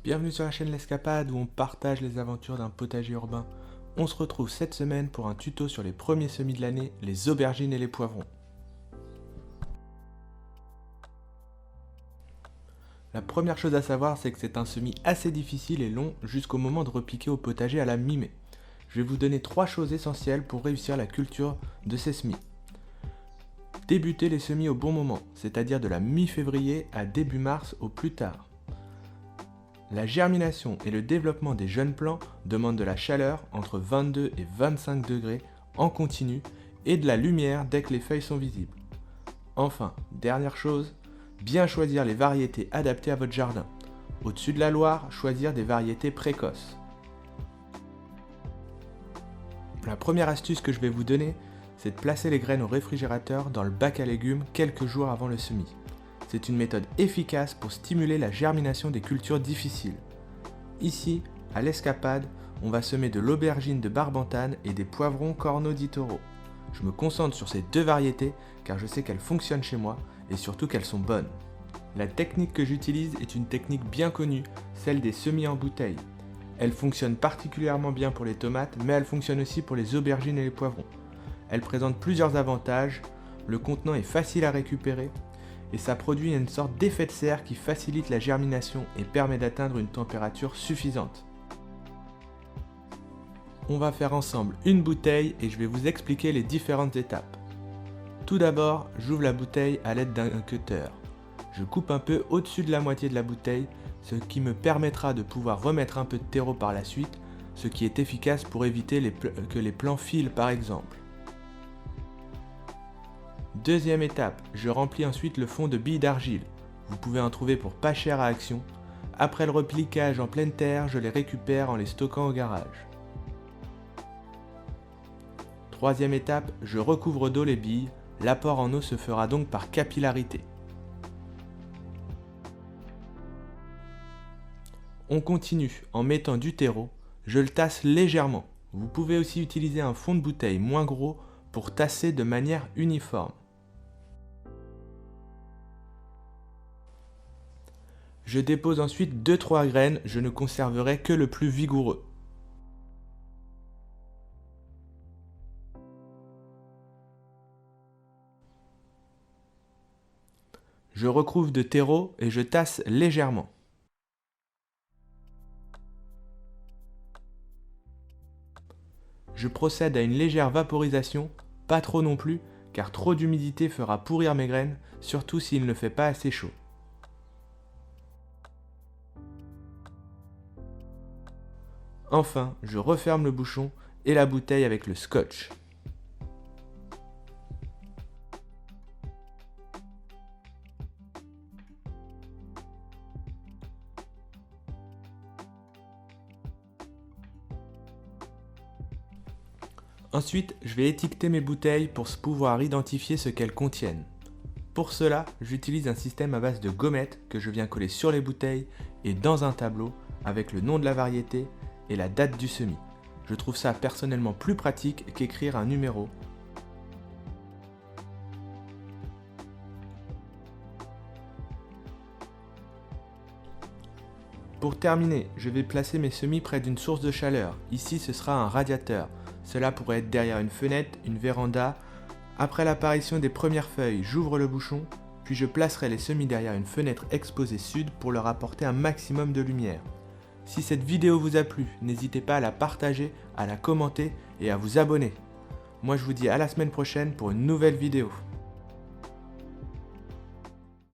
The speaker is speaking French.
Bienvenue sur la chaîne L'Escapade où on partage les aventures d'un potager urbain. On se retrouve cette semaine pour un tuto sur les premiers semis de l'année, les aubergines et les poivrons. La première chose à savoir, c'est que c'est un semis assez difficile et long jusqu'au moment de repiquer au potager à la mi-mai. Je vais vous donner 3 choses essentielles pour réussir la culture de ces semis. Débutez les semis au bon moment, c'est-à-dire de la mi-février à début mars au plus tard. La germination et le développement des jeunes plants demandent de la chaleur entre 22 et 25 degrés en continu et de la lumière dès que les feuilles sont visibles. Enfin, dernière chose, bien choisir les variétés adaptées à votre jardin. Au-dessus de la Loire, choisir des variétés précoces. La première astuce que je vais vous donner, c'est de placer les graines au réfrigérateur dans le bac à légumes quelques jours avant le semis. C'est une méthode efficace pour stimuler la germination des cultures difficiles. Ici, à l'Escapade, on va semer de l'aubergine de Barbentane et des poivrons Corno di Toro. Je me concentre sur ces deux variétés car je sais qu'elles fonctionnent chez moi et surtout qu'elles sont bonnes. La technique que j'utilise est une technique bien connue, celle des semis en bouteille. Elle fonctionne particulièrement bien pour les tomates, mais elle fonctionne aussi pour les aubergines et les poivrons. Elle présente plusieurs avantages, le contenant est facile à récupérer, et ça produit une sorte d'effet de serre qui facilite la germination et permet d'atteindre une température suffisante. On va faire ensemble une bouteille et je vais vous expliquer les différentes étapes. Tout d'abord, j'ouvre la bouteille à l'aide d'un cutter. Je coupe un peu au-dessus de la moitié de la bouteille, ce qui me permettra de pouvoir remettre un peu de terreau par la suite, ce qui est efficace pour éviter que les plants filent par exemple. Deuxième étape, je remplis ensuite le fond de billes d'argile. Vous pouvez en trouver pour pas cher à Action. Après le repliquage en pleine terre, je les récupère en les stockant au garage. Troisième étape, je recouvre d'eau les billes. L'apport en eau se fera donc par capillarité. On continue en mettant du terreau. Je le tasse légèrement. Vous pouvez aussi utiliser un fond de bouteille moins gros pour tasser de manière uniforme. Je dépose ensuite 2-3 graines, je ne conserverai que le plus vigoureux. Je recouvre de terreau et je tasse légèrement. Je procède à une légère vaporisation, pas trop non plus, car trop d'humidité fera pourrir mes graines, surtout s'il ne fait pas assez chaud. Enfin, je referme le bouchon et la bouteille avec le scotch. Ensuite, je vais étiqueter mes bouteilles pour pouvoir identifier ce qu'elles contiennent. Pour cela, j'utilise un système à base de gommettes que je viens coller sur les bouteilles et dans un tableau avec le nom de la variété et la date du semis. Je trouve ça personnellement plus pratique qu'écrire un numéro. Pour terminer, je vais placer mes semis près d'une source de chaleur. Ici, ce sera un radiateur. Cela pourrait être derrière une fenêtre, une véranda. Après l'apparition des premières feuilles, j'ouvre le bouchon, puis je placerai les semis derrière une fenêtre exposée sud pour leur apporter un maximum de lumière. Si cette vidéo vous a plu, n'hésitez pas à la partager, à la commenter et à vous abonner. Moi je vous dis à la semaine prochaine pour une nouvelle vidéo.